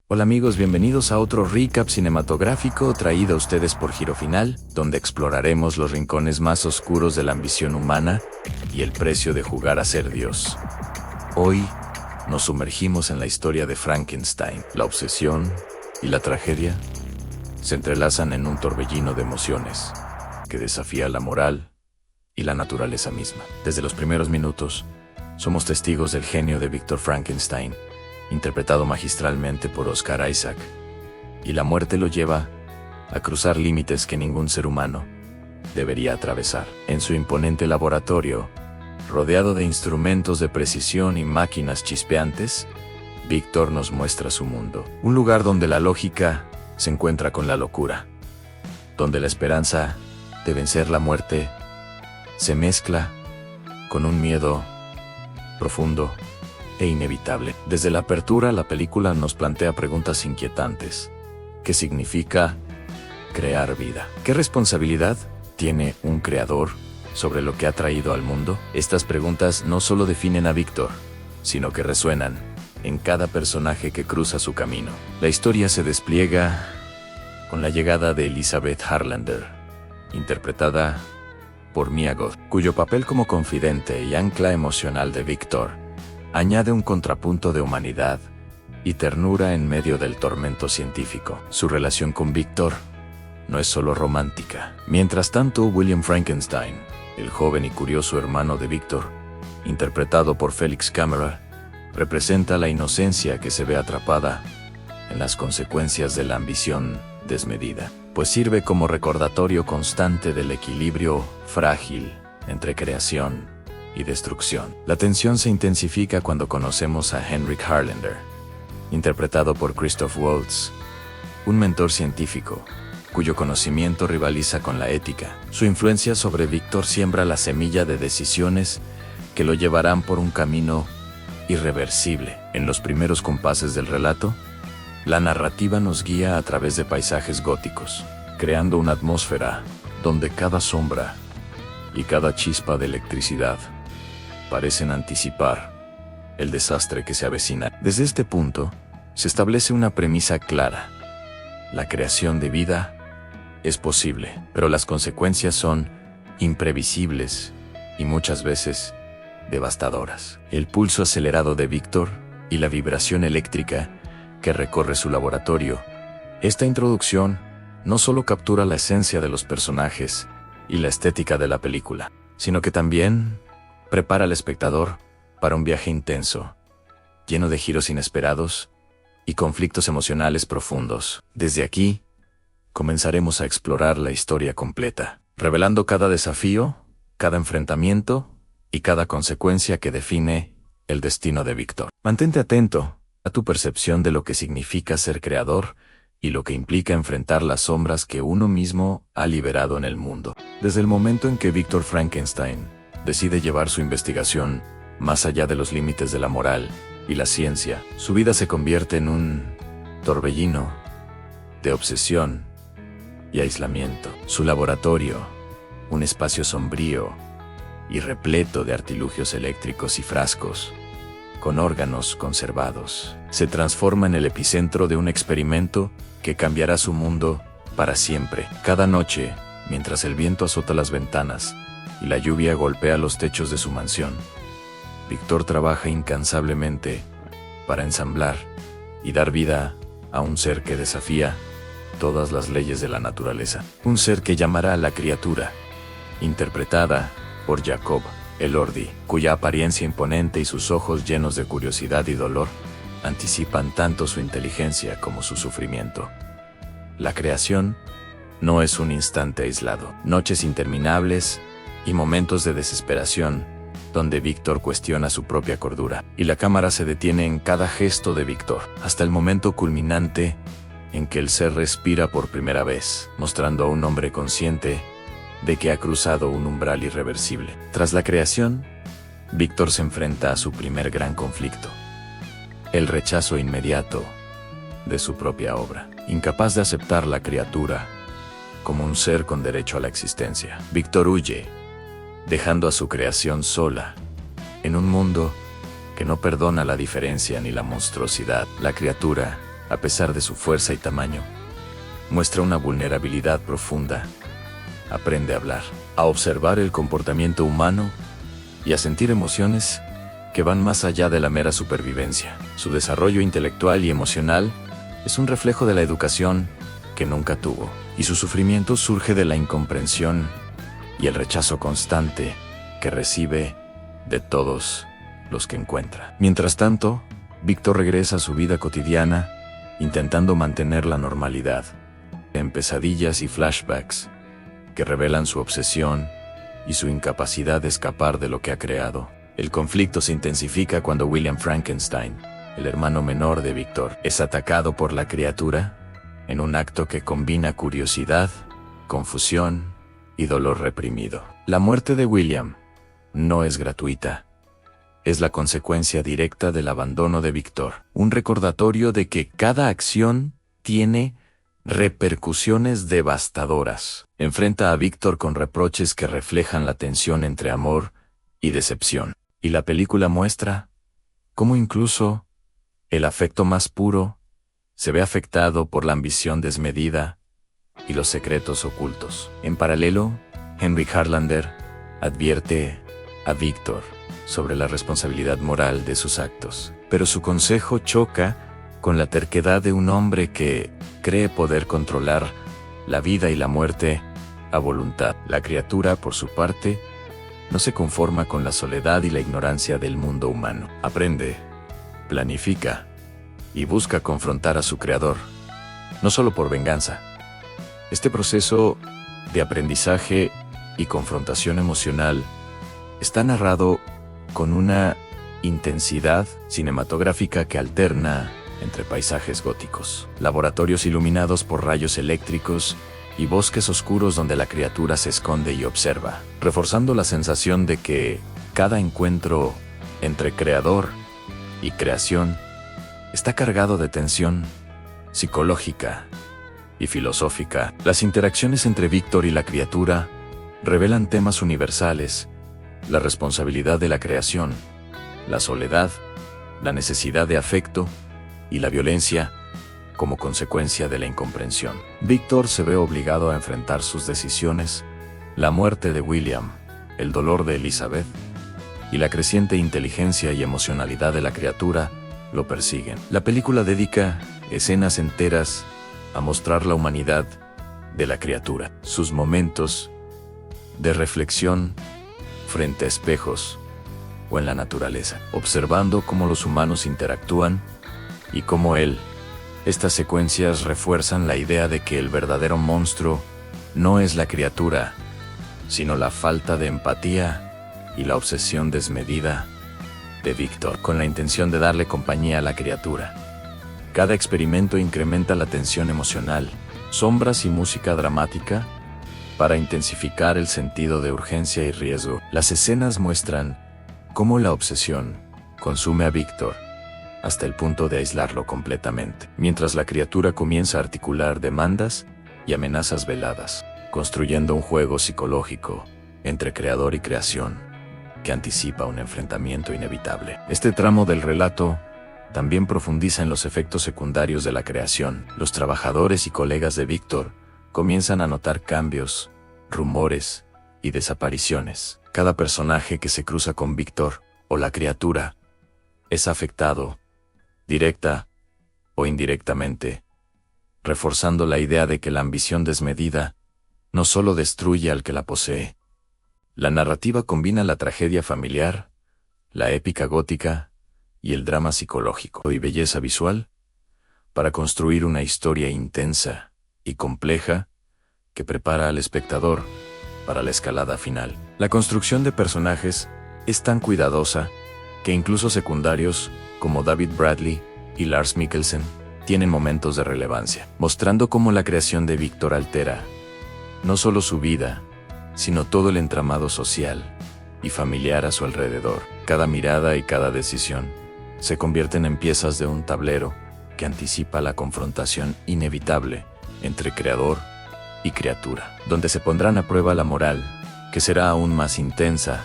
Hola amigos, bienvenidos a otro recap cinematográfico traído a ustedes por Giro Final, donde exploraremos los rincones más oscuros de la ambición humana y el precio de jugar a ser Dios. Hoy nos sumergimos en la historia de Frankenstein. La obsesión y la tragedia se entrelazan en un torbellino de emociones que desafía la moral y la naturaleza misma. Desde los primeros minutos, somos testigos del genio de Víctor Frankenstein, interpretado magistralmente por Oscar Isaac, y la muerte lo lleva a cruzar límites que ningún ser humano debería atravesar. En su imponente laboratorio, rodeado de instrumentos de precisión y máquinas chispeantes, Víctor nos muestra su mundo. Un lugar donde la lógica se encuentra con la locura, donde la esperanza de vencer la muerte se mezcla con un miedo profundo e inevitable. Desde la apertura, la película nos plantea preguntas inquietantes. ¿Qué significa crear vida? ¿Qué responsabilidad tiene un creador sobre lo que ha traído al mundo? Estas preguntas no solo definen a Víctor, sino que resuenan en cada personaje que cruza su camino. La historia se despliega con la llegada de Elizabeth Harlander, interpretada por Mia Goth, cuyo papel como confidente y ancla emocional de Víctor añade un contrapunto de humanidad y ternura en medio del tormento científico. Su relación con Víctor no es solo romántica. Mientras tanto, William Frankenstein, el joven y curioso hermano de Víctor, interpretado por Felix Camera, representa la inocencia que se ve atrapada en las consecuencias de la ambición desmedida, pues sirve como recordatorio constante del equilibrio frágil entre creación y destrucción. La tensión se intensifica cuando conocemos a Henrik Harlander, interpretado por Christoph Waltz, un mentor científico cuyo conocimiento rivaliza con la ética. Su influencia sobre Víctor siembra la semilla de decisiones que lo llevarán por un camino irreversible. En los primeros compases del relato, la narrativa nos guía a través de paisajes góticos, creando una atmósfera donde cada sombra y cada chispa de electricidad parecen anticipar el desastre que se avecina. Desde este punto, se establece una premisa clara. La creación de vida es posible, pero las consecuencias son imprevisibles y muchas veces devastadoras. El pulso acelerado de Víctor y la vibración eléctrica que recorre su laboratorio. Esta introducción no solo captura la esencia de los personajes y la estética de la película, sino que también prepara al espectador para un viaje intenso, lleno de giros inesperados y conflictos emocionales profundos. Desde aquí, comenzaremos a explorar la historia completa, revelando cada desafío, cada enfrentamiento y cada consecuencia que define el destino de Víctor. Mantente atento a tu percepción de lo que significa ser creador y lo que implica enfrentar las sombras que uno mismo ha liberado en el mundo. Desde el momento en que Víctor Frankenstein decide llevar su investigación más allá de los límites de la moral y la ciencia, su vida se convierte en un torbellino de obsesión y aislamiento. Su laboratorio, un espacio sombrío y repleto de artilugios eléctricos y frascos con órganos conservados, se transforma en el epicentro de un experimento que cambiará su mundo para siempre. Cada noche, mientras el viento azota las ventanas y la lluvia golpea los techos de su mansión, Víctor trabaja incansablemente para ensamblar y dar vida a un ser que desafía todas las leyes de la naturaleza. Un ser que llamará a la criatura, interpretada por Jacob Elordi, cuya apariencia imponente y sus ojos llenos de curiosidad y dolor anticipan tanto su inteligencia como su sufrimiento. La creación no es un instante aislado. Noches interminables y momentos de desesperación, donde Víctor cuestiona su propia cordura, y la cámara se detiene en cada gesto de Víctor, hasta el momento culminante en que el ser respira por primera vez, mostrando a un hombre consciente de que ha cruzado un umbral irreversible. Tras la creación, Víctor se enfrenta a su primer gran conflicto: el rechazo inmediato de su propia obra. Incapaz de aceptar la criatura como un ser con derecho a la existencia, Víctor huye, dejando a su creación sola, en un mundo que no perdona la diferencia ni la monstruosidad. La criatura a pesar de su fuerza y tamaño, muestra una vulnerabilidad profunda. Aprende a hablar, a observar el comportamiento humano y a sentir emociones que van más allá de la mera supervivencia. Su desarrollo intelectual y emocional es un reflejo de la educación que nunca tuvo, y su sufrimiento surge de la incomprensión y el rechazo constante que recibe de todos los que encuentra. Mientras tanto, Víctor regresa a su vida cotidiana, intentando mantener la normalidad, en pesadillas y flashbacks que revelan su obsesión y su incapacidad de escapar de lo que ha creado. El conflicto se intensifica cuando William Frankenstein, el hermano menor de Víctor, es atacado por la criatura en un acto que combina curiosidad, confusión y dolor reprimido. La muerte de William no es gratuita. Es la consecuencia directa del abandono de Víctor, un recordatorio de que cada acción tiene repercusiones devastadoras. Enfrenta a Víctor con reproches que reflejan la tensión entre amor y decepción. Y la película muestra cómo incluso el afecto más puro se ve afectado por la ambición desmedida y los secretos ocultos. En paralelo, Henry Harlander advierte a Víctor sobre la responsabilidad moral de sus actos, pero su consejo choca con la terquedad de un hombre que cree poder controlar la vida y la muerte a voluntad. La criatura, por su parte, no se conforma con la soledad y la ignorancia del mundo humano. Aprende, planifica y busca confrontar a su creador, no solo por venganza. Este proceso de aprendizaje y confrontación emocional está narrado con una intensidad cinematográfica que alterna entre paisajes góticos, laboratorios iluminados por rayos eléctricos y bosques oscuros donde la criatura se esconde y observa, reforzando la sensación de que cada encuentro entre creador y creación está cargado de tensión psicológica y filosófica. Las interacciones entre Víctor y la criatura revelan temas universales: la responsabilidad de la creación, la soledad, la necesidad de afecto y la violencia como consecuencia de la incomprensión. Víctor se ve obligado a enfrentar sus decisiones, la muerte de William, el dolor de Elizabeth y la creciente inteligencia y emocionalidad de la criatura lo persiguen. La película dedica escenas enteras a mostrar la humanidad de la criatura, sus momentos de reflexión frente a espejos o en la naturaleza, observando cómo los humanos interactúan y cómo él. Estas secuencias refuerzan la idea de que el verdadero monstruo no es la criatura, sino la falta de empatía y la obsesión desmedida de Víctor, con la intención de darle compañía a la criatura. Cada experimento incrementa la tensión emocional, sombras y música dramática para intensificar el sentido de urgencia y riesgo. Las escenas muestran cómo la obsesión consume a Víctor hasta el punto de aislarlo completamente, mientras la criatura comienza a articular demandas y amenazas veladas, construyendo un juego psicológico entre creador y creación que anticipa un enfrentamiento inevitable. Este tramo del relato también profundiza en los efectos secundarios de la creación. Los trabajadores y colegas de Víctor comienzan a notar cambios, rumores y desapariciones. Cada personaje que se cruza con Víctor o la criatura es afectado, directa o indirectamente, reforzando la idea de que la ambición desmedida no solo destruye al que la posee. La narrativa combina la tragedia familiar, la épica gótica y el drama psicológico y belleza visual para construir una historia intensa y compleja que prepara al espectador para la escalada final. La construcción de personajes es tan cuidadosa que incluso secundarios como David Bradley y Lars Mikkelsen tienen momentos de relevancia, mostrando cómo la creación de Víctor altera no solo su vida, sino todo el entramado social y familiar a su alrededor. Cada mirada y cada decisión se convierten en piezas de un tablero que anticipa la confrontación inevitable entre creador y criatura, donde se pondrán a prueba la moral, que será aún más intensa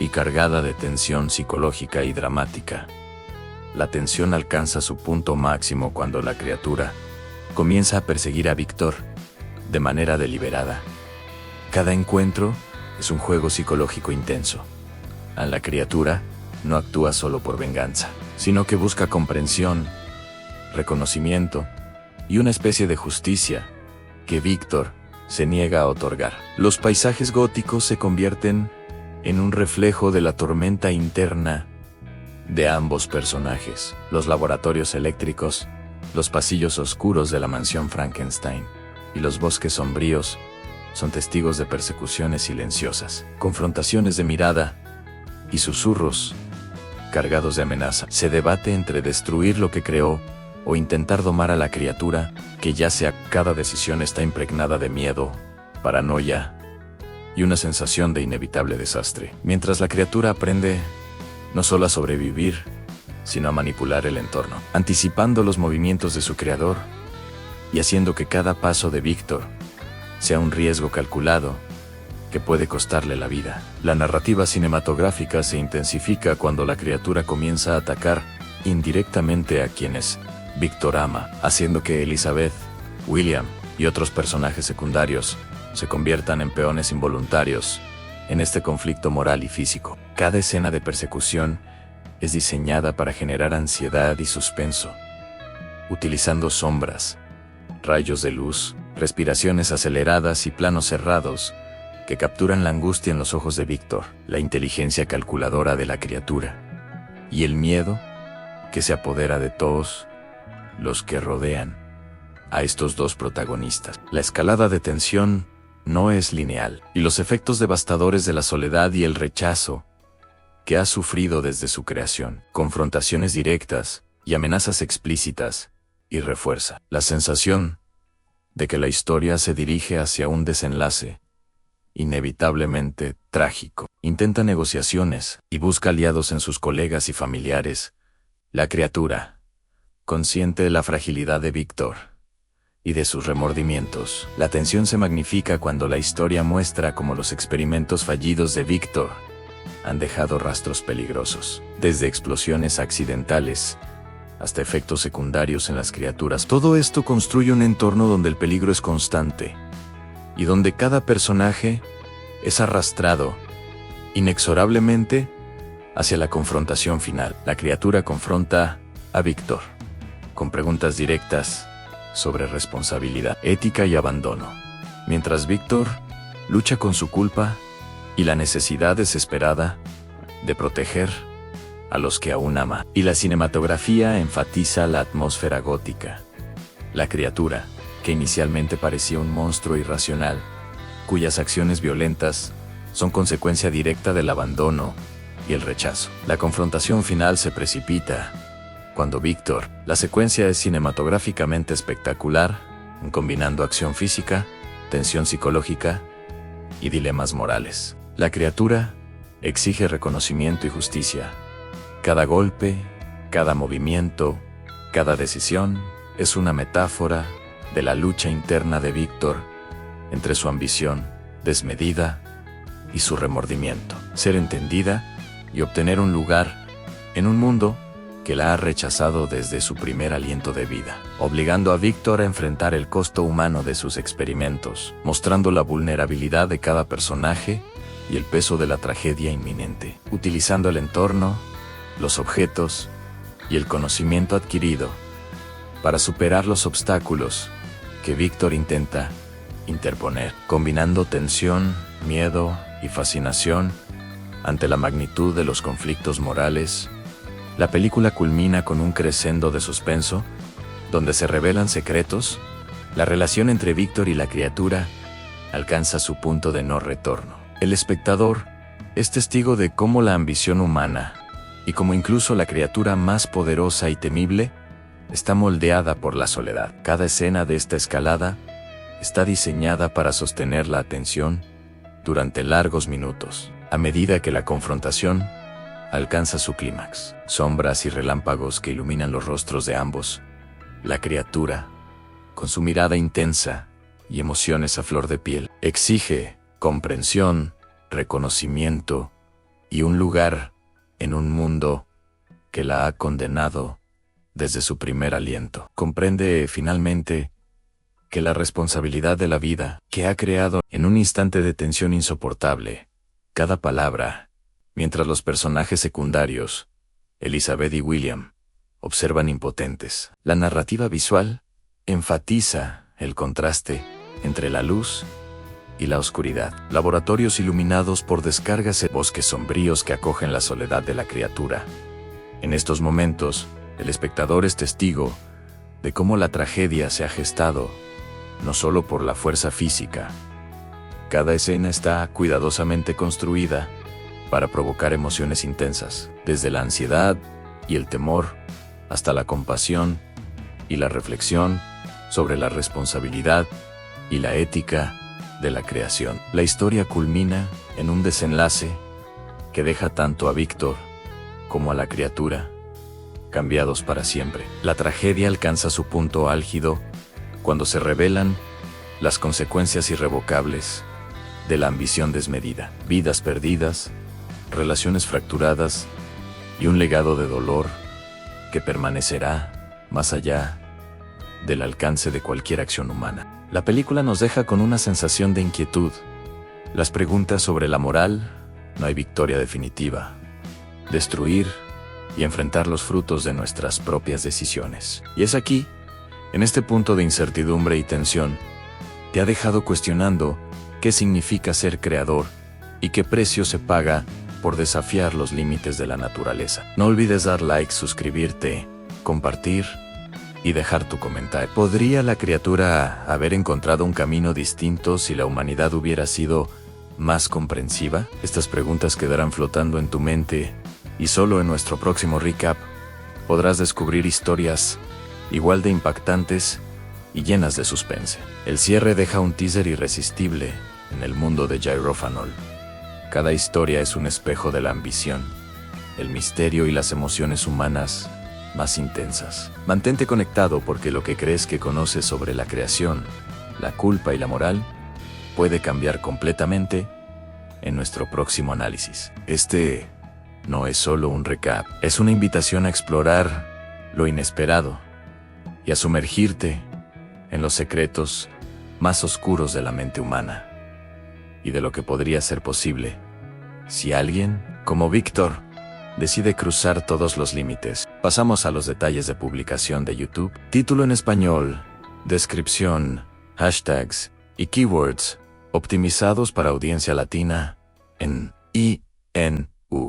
y cargada de tensión psicológica y dramática. La tensión alcanza su punto máximo cuando la criatura comienza a perseguir a Víctor de manera deliberada. Cada encuentro es un juego psicológico intenso. La criatura no actúa solo por venganza, sino que busca comprensión, reconocimiento y una especie de justicia que Víctor se niega a otorgar. Los paisajes góticos se convierten en un reflejo de la tormenta interna de ambos personajes. Los laboratorios eléctricos, los pasillos oscuros de la mansión Frankenstein y los bosques sombríos son testigos de persecuciones silenciosas, confrontaciones de mirada y susurros cargados de amenaza. Se debate entre destruir lo que creó o intentar domar a la criatura que yace. Cada decisión está impregnada de miedo, paranoia y una sensación de inevitable desastre. Mientras la criatura aprende no solo a sobrevivir, sino a manipular el entorno, anticipando los movimientos de su creador y haciendo que cada paso de Víctor sea un riesgo calculado que puede costarle la vida. La narrativa cinematográfica se intensifica cuando la criatura comienza a atacar indirectamente a quienes Víctor ama, haciendo que Elizabeth, William y otros personajes secundarios se conviertan en peones involuntarios en este conflicto moral y físico. Cada escena de persecución es diseñada para generar ansiedad y suspenso, utilizando sombras, rayos de luz, respiraciones aceleradas y planos cerrados que capturan la angustia en los ojos de Víctor, la inteligencia calculadora de la criatura y el miedo que se apodera de todos los que rodean a estos dos protagonistas. La escalada de tensión no es lineal, y los efectos devastadores de la soledad y el rechazo que ha sufrido desde su creación, confrontaciones directas y amenazas explícitas, y refuerza la sensación de que la historia se dirige hacia un desenlace inevitablemente trágico. Intenta negociaciones y busca aliados en sus colegas y familiares. La criatura, consciente de la fragilidad de Víctor y de sus remordimientos, la tensión se magnifica cuando la historia muestra cómo los experimentos fallidos de Víctor han dejado rastros peligrosos, desde explosiones accidentales hasta efectos secundarios en las criaturas. Todo esto construye un entorno donde el peligro es constante y donde cada personaje es arrastrado inexorablemente hacia la confrontación final. La criatura confronta a Víctor con preguntas directas sobre responsabilidad, ética y abandono, mientras Víctor lucha con su culpa y la necesidad desesperada de proteger a los que aún ama. Y la cinematografía enfatiza la atmósfera gótica. La criatura, que inicialmente parecía un monstruo irracional, cuyas acciones violentas son consecuencia directa del abandono y el rechazo. La confrontación final se precipita cuando Víctor. La secuencia es cinematográficamente espectacular, combinando acción física, tensión psicológica y dilemas morales. La criatura exige reconocimiento y justicia. Cada golpe, cada movimiento, cada decisión es una metáfora de la lucha interna de Víctor entre su ambición desmedida y su remordimiento. Ser entendida y obtener un lugar en un mundo que la ha rechazado desde su primer aliento de vida, obligando a Víctor a enfrentar el costo humano de sus experimentos, mostrando la vulnerabilidad de cada personaje y el peso de la tragedia inminente, utilizando el entorno, los objetos y el conocimiento adquirido para superar los obstáculos que Víctor intenta interponer, combinando tensión, miedo y fascinación ante la magnitud de los conflictos morales. La película culmina con un crescendo de suspenso, donde se revelan secretos. La relación entre Víctor y la criatura alcanza su punto de no retorno. El espectador es testigo de cómo la ambición humana, y como incluso la criatura más poderosa y temible, está moldeada por la soledad. Cada escena de esta escalada está diseñada para sostener la atención durante largos minutos, a medida que la confrontación alcanza su clímax. Sombras y relámpagos que iluminan los rostros de ambos. La criatura, con su mirada intensa y emociones a flor de piel, exige comprensión, reconocimiento y un lugar en un mundo que la ha condenado desde su primer aliento. Comprende, finalmente, que la responsabilidad de la vida, que ha creado en un instante de tensión insoportable, cada palabra, mientras los personajes secundarios, Elizabeth y William, observan impotentes. La narrativa visual enfatiza el contraste entre la luz y la oscuridad. Laboratorios iluminados por descargas de bosques sombríos que acogen la soledad de la criatura. En estos momentos, el espectador es testigo de cómo la tragedia se ha gestado, no solo por la fuerza física. Cada escena está cuidadosamente construida para provocar emociones intensas, desde la ansiedad y el temor hasta la compasión y la reflexión sobre la responsabilidad y la ética de la creación. La historia culmina en un desenlace que deja tanto a Víctor como a la criatura cambiados para siempre. La tragedia alcanza su punto álgido cuando se revelan las consecuencias irrevocables de la ambición desmedida. Vidas perdidas, relaciones fracturadas y un legado de dolor que permanecerá más allá del alcance de cualquier acción humana. La película nos deja con una sensación de inquietud. Las preguntas sobre la moral, no hay victoria definitiva. Destruir y enfrentar los frutos de nuestras propias decisiones. Y es aquí, en este punto de incertidumbre y tensión, te ha dejado cuestionando qué significa ser creador y qué precio se paga por desafiar los límites de la naturaleza. No olvides dar like, suscribirte, compartir y dejar tu comentario. ¿Podría la criatura haber encontrado un camino distinto si la humanidad hubiera sido más comprensiva? Estas preguntas quedarán flotando en tu mente y solo en nuestro próximo recap podrás descubrir historias igual de impactantes y llenas de suspense. El cierre deja un teaser irresistible en el mundo de Gyrofanol. Cada historia es un espejo de la ambición, el misterio y las emociones humanas más intensas. Mantente conectado porque lo que crees que conoces sobre la creación, la culpa y la moral puede cambiar completamente en nuestro próximo análisis. Este no es solo un recap, es una invitación a explorar lo inesperado y a sumergirte en los secretos más oscuros de la mente humana y de lo que podría ser posible si alguien, como Víctor, decide cruzar todos los límites. Pasamos a los detalles de publicación de YouTube. Título en español, descripción, hashtags y keywords optimizados para audiencia latina en INU.